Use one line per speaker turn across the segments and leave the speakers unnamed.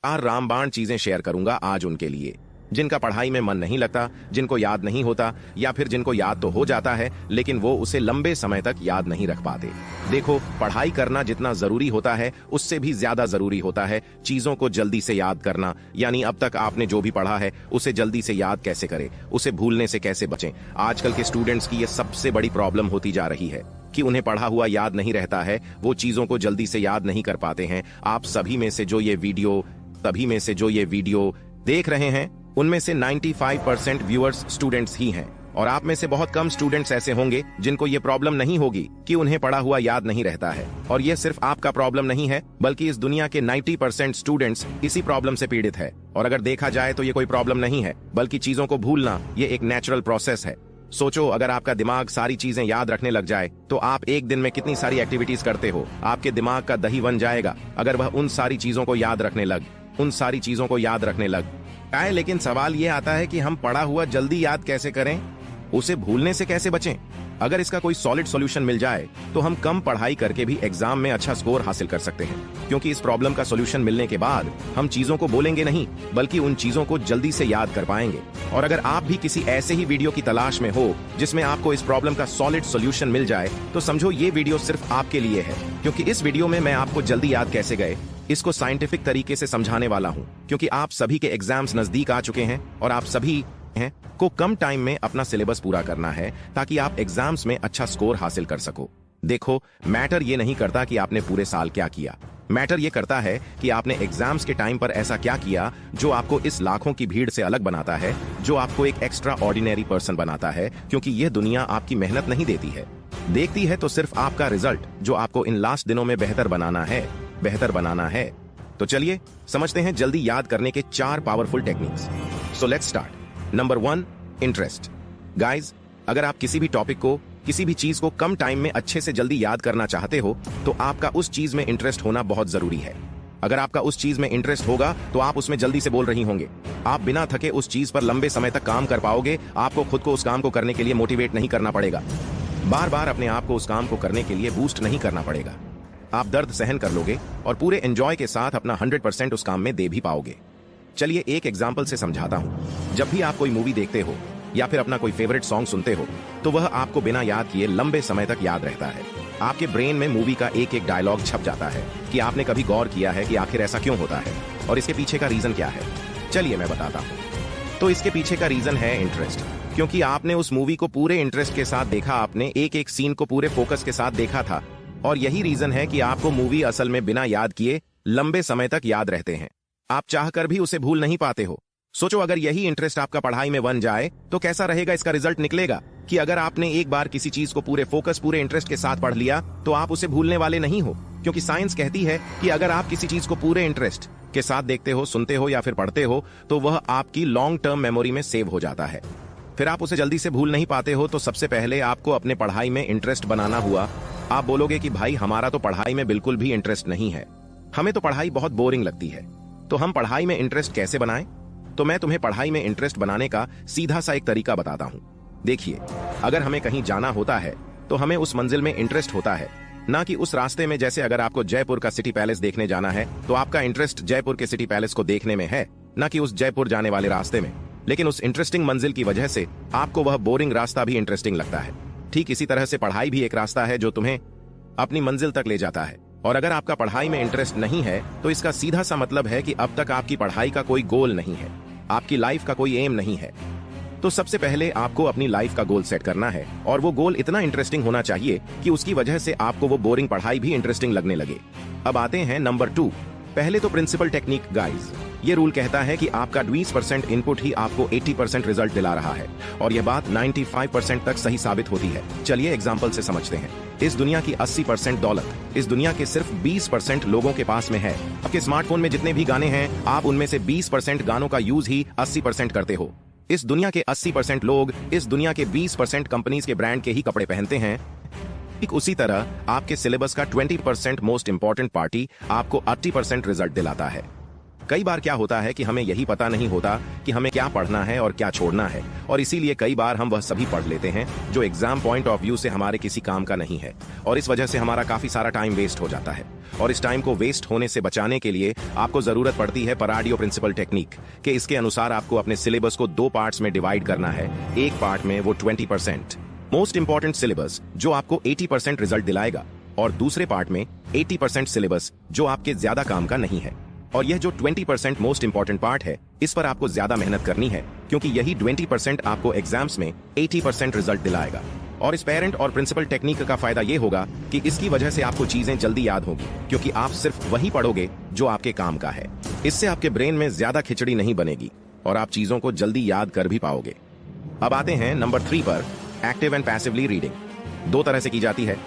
रामबाण चीजें शेयर करूंगा आज उनके लिए जिनका पढ़ाई में मन नहीं लगता, जिनको याद नहीं होता या फिर जिनको याद तो हो जाता है लेकिन वो उसे लंबे समय तक याद नहीं रख पाते। देखो, पढ़ाई करना जितना जरूरी होता है उससे भी ज्यादा जरूरी होता है चीजों को जल्दी से याद करना। यानी अब तक आपने जो भी पढ़ा है उसे जल्दी से याद कैसे करें, उसे भूलने से कैसे बचें। आजकल के स्टूडेंट्स की ये सबसे बड़ी प्रॉब्लम होती जा रही है कि उन्हें पढ़ा हुआ याद नहीं रहता है, वो चीजों को जल्दी से याद नहीं कर पाते हैं। आप सभी में से जो ये वीडियो देख रहे हैं उनमें से 95% व्यूअर्स स्टूडेंट्स ही हैं और आप में से बहुत कम स्टूडेंट्स ऐसे होंगे जिनको ये प्रॉब्लम नहीं होगी कि उन्हें पढ़ा हुआ याद नहीं रहता है। और ये सिर्फ आपका प्रॉब्लम नहीं है बल्कि इस दुनिया के 90% स्टूडेंट्स इसी प्रॉब्लम से पीड़ित है। और अगर देखा जाए तो ये कोई प्रॉब्लम नहीं है बल्कि चीजों को भूलना ये एक नेचुरल प्रोसेस है। सोचो, अगर आपका दिमाग सारी चीजें याद रखने लग जाए तो आप एक दिन में कितनी सारी एक्टिविटीज करते हो। आपके दिमाग का दही बन जाएगा अगर वह उन सारी चीजों को याद रखने लग आए। लेकिन सवाल ये आता है कि हम पढ़ा हुआ जल्दी याद कैसे करें, उसे भूलने से कैसे बचें। अगर इसका कोई सॉलिड सॉल्यूशन मिल जाए तो हम कम पढ़ाई करके भी एग्जाम में अच्छा स्कोर हासिल कर सकते हैं, क्योंकि इस प्रॉब्लम का सॉल्यूशन मिलने के बाद हम चीजों को बोलेंगे नहीं बल्कि उन चीजों को जल्दी से याद कर पाएंगे। और अगर आप भी किसी ऐसे ही वीडियो की तलाश में हो जिसमें आपको इस प्रॉब्लम का सॉलिड सॉल्यूशन मिल जाए तो समझो ये वीडियो सिर्फ आपके लिए है, क्योंकि इस वीडियो में मैं आपको जल्दी याद कैसे गए इसको साइंटिफिक तरीके से समझाने वाला हूं। क्योंकि आप सभी के एग्जाम्स नजदीक आ चुके हैं और आप सभी को कम टाइम में अपना सिलेबस पूरा करना है ताकि आप एग्जाम्स में अच्छा स्कोर हासिल कर सको। देखो, मैटर ये नहीं करता कि आपने पूरे साल क्या किया, मैटर ये करता है कि आपने एग्जाम्स के टाइम पर ऐसा क्या किया जो आपको इस लाखों की भीड़ से अलग बनाता है, जो आपको एक एक्स्ट्रा ऑर्डिनरी पर्सन बनाता है। क्योंकि यह दुनिया आपकी मेहनत नहीं देखती है तो सिर्फ आपका रिजल्ट, जो आपको इन लास्ट दिनों में बेहतर बनाना है। तो चलिए समझते हैं जल्दी याद करने के 4 powerful techniques. So let's start. Number 1, interest. Guys, अगर आप किसी भी टॉपिक को, किसी भी चीज को कम टाइम में अच्छे से जल्दी याद करना चाहते हो तो आपका उस चीज में इंटरेस्ट होना बहुत जरूरी है। अगर आपका उस चीज में इंटरेस्ट होगा तो आप उसमें जल्दी से बोल रही होंगे, आप बिना थके उस चीज पर लंबे समय तक काम कर पाओगे। आपको खुद को उस काम को करने के लिए मोटिवेट नहीं करना पड़ेगा, बार बार अपने आप को उस काम को करने के लिए बूस्ट नहीं करना पड़ेगा। आप दर्द सहन कर लोगे और पूरे एंजॉय के साथ अपना 100% उस काम में दे भी पाओगे। चलिए एक एग्जाम्पल से समझाता हूं। जब भी आप कोई मूवी देखते हो या फिर अपना कोई फेवरेट सॉन्ग सुनते हो तो वह आपको बिना याद किए लंबे समय तक याद रहता है। आपके ब्रेन में मूवी का एक एक डायलॉग छप जाता है कि आपने कभी गौर किया है कि आखिर ऐसा क्यों होता है और इसके पीछे का रीजन क्या है। चलिए मैं बताता हूं। तो इसके पीछे का रीजन है इंटरेस्ट, क्योंकि आपने उस मूवी को पूरे इंटरेस्ट के साथ देखा, आपने एक एक सीन को पूरे फोकस के साथ देखा था और यही रीजन है कि आपको मूवी असल में बिना याद किए लंबे समय तक याद रहते हैं। आप चाहकर भी उसे भूल नहीं पाते हो। सोचो, अगर यही इंटरेस्ट आपका पढ़ाई में बन जाए तो कैसा रहेगा। इसका रिजल्ट निकलेगा कि अगर आपने एक बार किसी चीज को पूरे फोकस, पूरे इंटरेस्ट के साथ पढ़ लिया तो आप उसे भूलने वाले नहीं हो, क्योंकि साइंस कहती है कि अगर आप किसी चीज को पूरे इंटरेस्ट के साथ देखते हो, सुनते हो या फिर पढ़ते हो तो वह आपकी लॉन्ग टर्म मेमोरी में सेव हो जाता है। फिर आप उसे जल्दी से भूल नहीं पाते हो। तो सबसे पहले आपको अपने पढ़ाई में इंटरेस्ट बनाना हुआ। आप बोलोगे कि भाई हमारा तो पढ़ाई में बिल्कुल भी इंटरेस्ट नहीं है, हमें तो पढ़ाई बहुत बोरिंग लगती है, तो हम पढ़ाई में इंटरेस्ट कैसे बनाएं? तो मैं तुम्हें पढ़ाई में इंटरेस्ट बनाने का सीधा सा एक तरीका बताता हूं। देखिए, अगर हमें कहीं जाना होता है तो हमें उस मंजिल में इंटरेस्ट होता है, ना कि उस रास्ते में। जैसे अगर आपको जयपुर का सिटी पैलेस देखने जाना है तो आपका इंटरेस्ट जयपुर के सिटी पैलेस को देखने में है, ना कि उस जयपुर जाने वाले रास्ते में। लेकिन उस इंटरेस्टिंग मंजिल की वजह से आपको वह बोरिंग रास्ता भी इंटरेस्टिंग लगता है। ठीक इसी तरह से पढ़ाई भी एक रास्ता है जो तुम्हें अपनी मंजिल तक ले जाता है। और अगर आपका पढ़ाई में इंटरेस्ट नहीं है तो इसका सीधा सा मतलब है कि अब तक आपकी पढ़ाई का कोई गोल नहीं है, आपकी लाइफ का कोई एम नहीं है। तो सबसे पहले आपको अपनी लाइफ का गोल सेट करना है और वो गोल इतना इंटरेस्टिंग होना चाहिए कि उसकी वजह से आपको वो बोरिंग पढ़ाई भी इंटरेस्टिंग लगने लगे। अब आते हैं नंबर 2। पहले तो प्रिंसिपल टेक्निक। गाइस, ये रूल कहता है कि आपका 20% इनपुट ही आपको 80% रिजल्ट दिला रहा है और यह बात 95% तक सही साबित होती है। चलिए एग्जाम्पल से समझते हैं। इस दुनिया की 80% दौलत इस दुनिया के सिर्फ 20% लोगों के पास में है। आपके स्मार्टफोन में जितने भी गाने हैं, आप उनमें से 20% गानों का यूज ही 80% करते हो। इस दुनिया के 80% लोग इस दुनिया के 20% कंपनीज के ब्रांड के ही कपड़े पहनते हैं। ठीक उसी तरह आपके सिलेबस का 20% मोस्ट इंपॉर्टेंट पार्टी आपको 80% रिजल्ट दिलाता है। कई बार क्या होता है कि हमें यही पता नहीं होता कि हमें क्या पढ़ना है और क्या छोड़ना है, और इसीलिए कई बार हम वह सभी पढ़ लेते हैं जो एग्जाम पॉइंट ऑफ व्यू से हमारे किसी काम का नहीं है, और इस वजह से हमारा काफी सारा टाइम वेस्ट हो जाता है। और इस टाइम को वेस्ट होने से बचाने के लिए आपको जरूरत पड़ती है पराडियो प्रिंसिपल टेक्निक के। इसके अनुसार आपको अपने सिलेबस को 2 पार्ट्स में डिवाइड करना है। एक पार्ट में वो 20% मोस्ट इंपॉर्टेंट सिलेबस जो आपको 80% रिजल्ट दिलाएगा, और दूसरे पार्ट में 80% सिलेबस जो आपके ज्यादा काम का नहीं है। और यह जो 20% मोस्ट इंपॉर्टेंट पार्ट है, इस पर आपको ज्यादा मेहनत करनी है, क्योंकि यही 20% आपको एग्जाम्स में 80% रिजल्ट दिलाएगा। और इस पेरेंट और प्रिंसिपल टेक्निक का फायदा यह होगा कि इसकी वजह से आपको चीजें जल्दी याद होगी, क्योंकि आप सिर्फ वही पढ़ोगे जो आपके काम का है। इससे आपके ब्रेन में ज्यादा खिचड़ी नहीं बनेगी और आप चीजों को जल्दी याद कर भी पाओगे। अब आते हैं नंबर 3 पर, एक्टिव एंड पैसिवली रीडिंग। 2 तरह से की जाती है,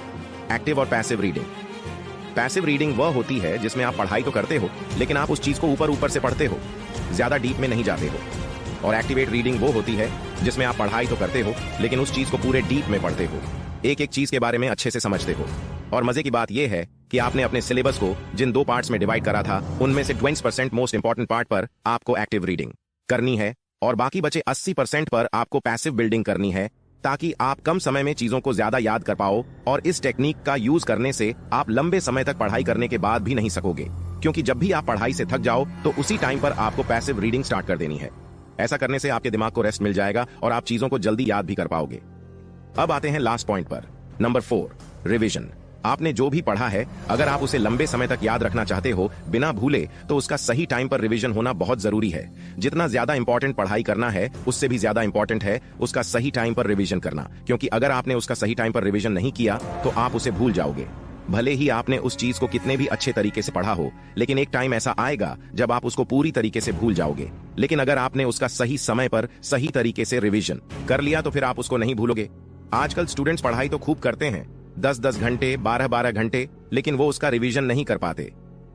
एक्टिव और पैसिव रीडिंग। पैसिव रीडिंग वह होती है जिसमें आप पढ़ाई तो करते हो, लेकिन आप उस चीज को ऊपर ऊपर से पढ़ते हो, ज्यादा डीप में नहीं जाते हो। और एक्टिवेट रीडिंग वो होती है जिसमें आप पढ़ाई तो करते हो, लेकिन उस चीज को पूरे डीप में पढ़ते हो, एक एक चीज के बारे में अच्छे से समझते हो। और मजे की बात यह है कि आपने अपने सिलेबस को जिन 2 पार्ट्स में डिवाइड करा था, उनमें से 20% मोस्ट इंपॉर्टेंट पार्ट पर आपको एक्टिव रीडिंग करनी है, और बाकी बचे 80% पर आपको पैसिव बिल्डिंग करनी है, ताकि आप कम समय में चीजों को ज्यादा याद कर पाओ। और इस टेक्निक का यूज करने से आप लंबे समय तक पढ़ाई करने के बाद भी नहीं सकोगे, क्योंकि जब भी आप पढ़ाई से थक जाओ तो उसी टाइम पर आपको पैसिव रीडिंग स्टार्ट कर देनी है। ऐसा करने से आपके दिमाग को रेस्ट मिल जाएगा और आप चीजों को जल्दी याद भी कर पाओगे। अब आते हैं लास्ट पॉइंट पर, नंबर 4, रिविजन। आपने जो भी पढ़ा है, अगर आप उसे लंबे समय तक याद रखना चाहते हो बिना भूले, तो उसका सही टाइम पर रिवीजन होना बहुत जरूरी है। जितना ज्यादा इंपॉर्टेंट पढ़ाई करना है, उससे भी ज्यादा इंपॉर्टेंट है उसका सही टाइम पर रिवीजन करना, क्योंकि अगर आपने उसका सही टाइम पर रिवीजन नहीं किया तो आप उसे भूल जाओगे। भले ही आपने उस चीज को कितने भी अच्छे तरीके से पढ़ा हो, लेकिन एक टाइम ऐसा आएगा जब आप उसको पूरी तरीके से भूल जाओगे। लेकिन अगर आपने उसका सही समय पर सही तरीके से रिवीजन कर लिया तो फिर आप उसको नहीं भूलोगे। आजकल स्टूडेंट्स पढ़ाई तो खूब करते हैं, 10-10 घंटे, 12-12 घंटे, लेकिन वो उसका रिवीजन नहीं कर पाते।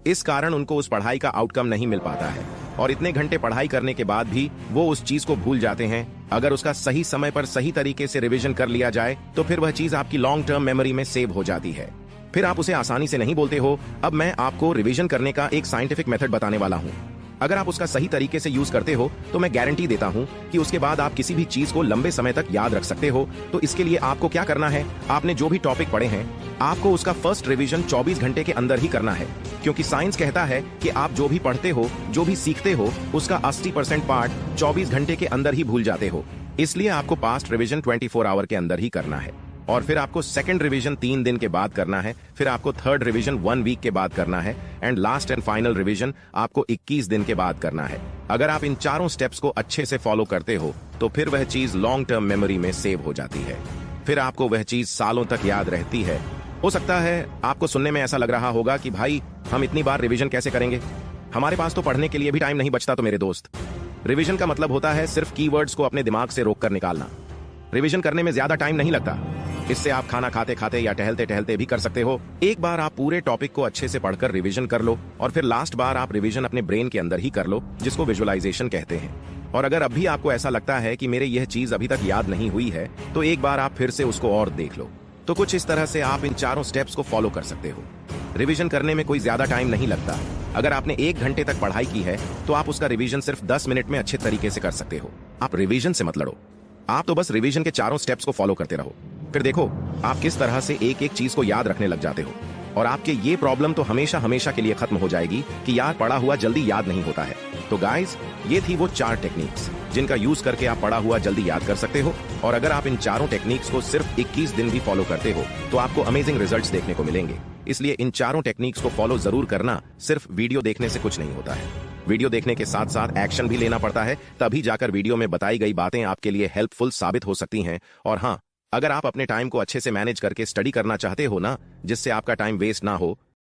इस कारण उनको उस पढ़ाई का आउटकम नहीं मिल पाता है, और इतने घंटे पढ़ाई करने के बाद भी वो उस चीज को भूल जाते हैं। अगर उसका सही समय पर सही तरीके से रिवीजन कर लिया जाए तो फिर वह चीज आपकी लॉन्ग टर्म मेमोरी में सेव हो जाती है। फिर आप उसे आसानी से नहीं बोलते हो। अब मैं आपको रिवीजन करने का एक साइंटिफिक मेथड बताने वाला हूँ। अगर आप उसका सही तरीके से यूज करते हो तो मैं गारंटी देता हूं कि उसके बाद आप किसी भी चीज को लंबे समय तक याद रख सकते हो। तो इसके लिए आपको क्या करना है, आपने जो भी टॉपिक पढ़े हैं, आपको उसका फर्स्ट रिवीजन 24 घंटे के अंदर ही करना है, क्योंकि साइंस कहता है कि आप जो भी पढ़ते हो, जो भी सीखते हो, उसका 80% पार्ट 24 घंटे के अंदर ही भूल जाते हो। इसलिए आपको पास्ट रिवीजन 24 आवर के अंदर ही करना है, और फिर आपको सेकंड रिवीजन 3 दिन के बाद करना है, फिर आपको थर्ड रिवीजन 1 वीक के बाद करना है, and last and final revision आपको 21 दिन के बाद करना है। अगर आप इन चारों स्टेप्स को अच्छे से फॉलो करते हो तो फिर वह चीज लॉन्ग टर्म मेमोरी में सेव हो जाती है। फिर आपको वह चीज सालों तक याद रहती है। हो सकता है आपको सुनने में ऐसा लग रहा होगा कि भाई हम इतनी बार रिवीजन कैसे करेंगे, हमारे पास तो पढ़ने के लिए भी टाइम नहीं बचता। तो मेरे दोस्त, रिवीजन का मतलब होता है सिर्फ कीवर्ड्स को अपने दिमाग से रोक कर निकालना। रिवीजन करने में ज्यादा टाइम नहीं लगता। इससे आप खाना खाते खाते या टहलते टहलते भी कर सकते हो। एक बार आप पूरे टॉपिक को अच्छे से पढ़कर रिवीजन कर लो, और फिर लास्ट बार आप रिवीजन अपने ब्रेन के अंदर ही कर लो, जिसको विजुअलाइजेशन कहते हैं। और अगर अभी आपको ऐसा लगता है कि मेरे यह चीज अभी तक याद नहीं हुई है, तो एक बार आप फिर से उसको और देख लो। तो कुछ इस तरह से आप इन चारों स्टेप्स को फॉलो कर सकते हो। रिवीजन करने में कोई ज्यादा टाइम नहीं लगता। अगर आपने 1 घंटे तक पढ़ाई की है तो आप उसका रिवीजन सिर्फ 10 मिनट में अच्छे तरीके से कर सकते हो। आप रिवीजन से मत लड़ो, आप तो बस रिवीजन के चारों स्टेप्स को फॉलो करते रहो। फिर देखो आप किस तरह से एक एक चीज को याद रखने लग जाते हो, और आपके ये प्रॉब्लम तो हमेशा हमेशा के लिए खत्म हो जाएगी कि यार पढ़ा हुआ जल्दी याद नहीं होता है। तो गाइस, ये थी वो 4 टेक्निक्स जिनका यूज करके आप पढ़ा हुआ जल्दी याद कर सकते हो। और अगर आप इन चारों टेक्निक्स को सिर्फ 21 दिन भी फॉलो करते हो तो आपको अमेजिंग रिजल्ट्स देखने को मिलेंगे। इसलिए इन चारों टेक्निक्स को फॉलो जरूर करना। सिर्फ वीडियो देखने से कुछ नहीं होता है, वीडियो देखने के साथ साथ एक्शन भी लेना पड़ता है, तभी जाकर वीडियो में बताई गई बातें आपके लिए हेल्पफुल साबित हो सकती हैं। और हाँ, अगर आप अपने टाइम को अच्छे से मैनेज करके स्टडी करना चाहते हो ना, जिससे आपका टाइम वेस्ट ना हो,